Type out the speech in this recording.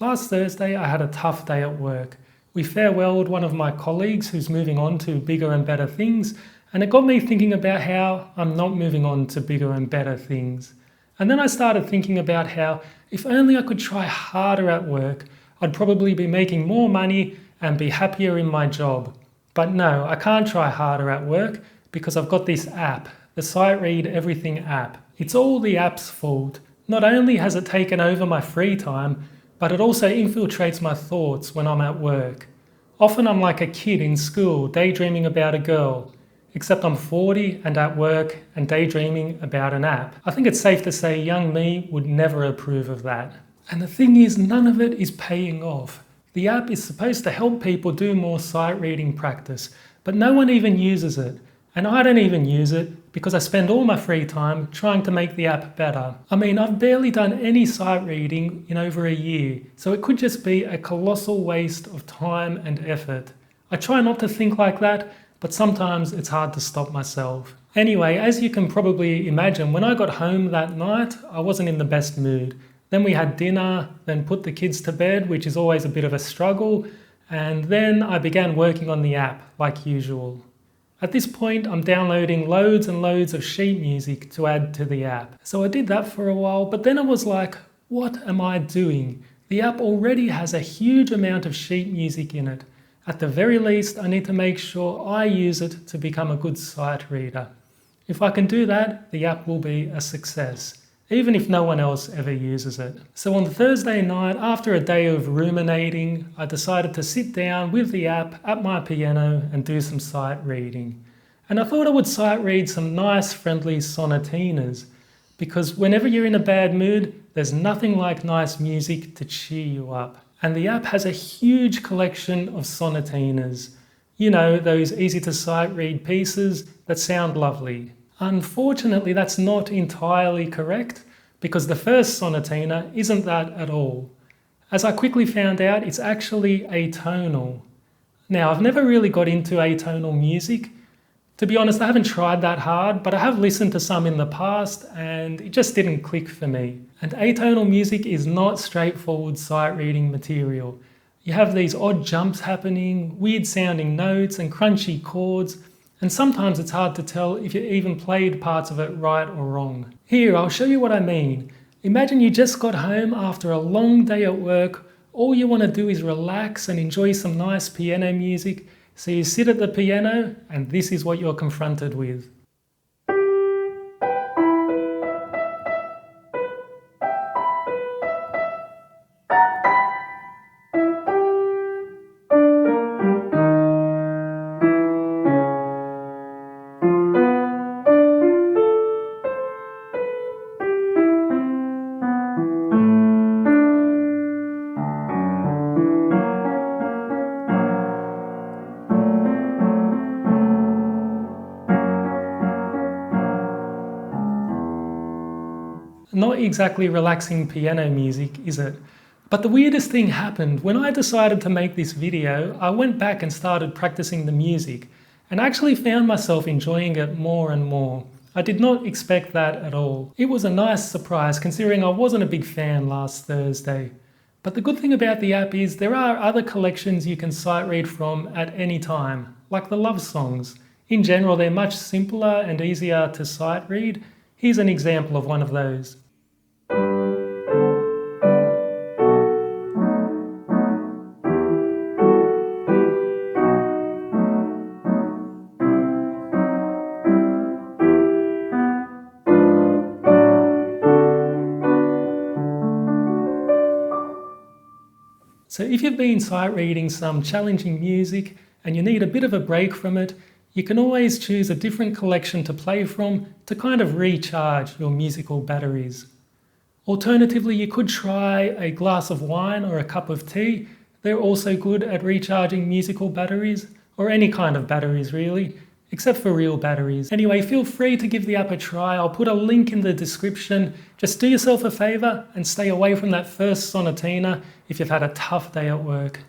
Last Thursday I had a tough day at work. We farewelled one of my colleagues who's moving on to bigger and better things, and it got me thinking about how I'm not moving on to bigger and better things. And then I started thinking about how if only I could try harder at work, I'd probably be making more money and be happier in my job. But no, I can't try harder at work because I've got this app, the Sight Read Everything app. It's all the app's fault. Not only has it taken over my free time, but it also infiltrates my thoughts when I'm at work. Often I'm like a kid in school daydreaming about a girl, except I'm 40 and at work and daydreaming about an app. I think it's safe to say young me would never approve of that. And the thing is, none of it is paying off. The app is supposed to help people do more sight reading practice, but no one even uses it. And I don't even use it because I spend all my free time trying to make the app better. I mean, I've barely done any sight reading in over a year, so it could just be a colossal waste of time and effort. I try not to think like that, but sometimes it's hard to stop myself. Anyway, as you can probably imagine, when I got home that night, I wasn't in the best mood. Then we had dinner, then put the kids to bed, which is always a bit of a struggle, and then I began working on the app like usual. At this point, I'm downloading loads and loads of sheet music to add to the app. So I did that for a while, but then I was like, what am I doing? The app already has a huge amount of sheet music in it. At the very least, I need to make sure I use it to become a good sight reader. If I can do that, the app will be a success, even if no one else ever uses it. So on Thursday night, after a day of ruminating, I decided to sit down with the app at my piano and do some sight reading. And I thought I would sight read some nice, friendly sonatinas, because whenever you're in a bad mood, there's nothing like nice music to cheer you up. And the app has a huge collection of sonatinas. You know, those easy to sight read pieces that sound lovely. Unfortunately, that's not entirely correct because the first sonatina isn't that at all. As I quickly found out, it's actually atonal. Now, I've never really got into atonal music. To be honest, I haven't tried that hard, but I have listened to some in the past and it just didn't click for me. And atonal music is not straightforward sight reading material. You have these odd jumps happening, weird sounding notes and crunchy chords, and sometimes it's hard to tell if you even played parts of it right or wrong. Here, I'll show you what I mean. Imagine you just got home after a long day at work. All you want to do is relax and enjoy some nice piano music. So you sit at the piano and this is what you're confronted with. Not exactly relaxing piano music, is it? But the weirdest thing happened. When I decided to make this video, I went back and started practicing the music and actually found myself enjoying it more and more. I did not expect that at all. It was a nice surprise considering I wasn't a big fan last Thursday. But the good thing about the app is there are other collections you can sight read from at any time, like the love songs. In general, they're much simpler and easier to sight read. Here's an example of one of those. So if you've been sight reading some challenging music and you need a bit of a break from it, you can always choose a different collection to play from to kind of recharge your musical batteries. Alternatively, you could try a glass of wine or a cup of tea. They're also good at recharging musical batteries, or any kind of batteries really, except for real batteries. Anyway, feel free to give the app a try. I'll put a link in the description. Just do yourself a favor and stay away from that first sonatina if you've had a tough day at work.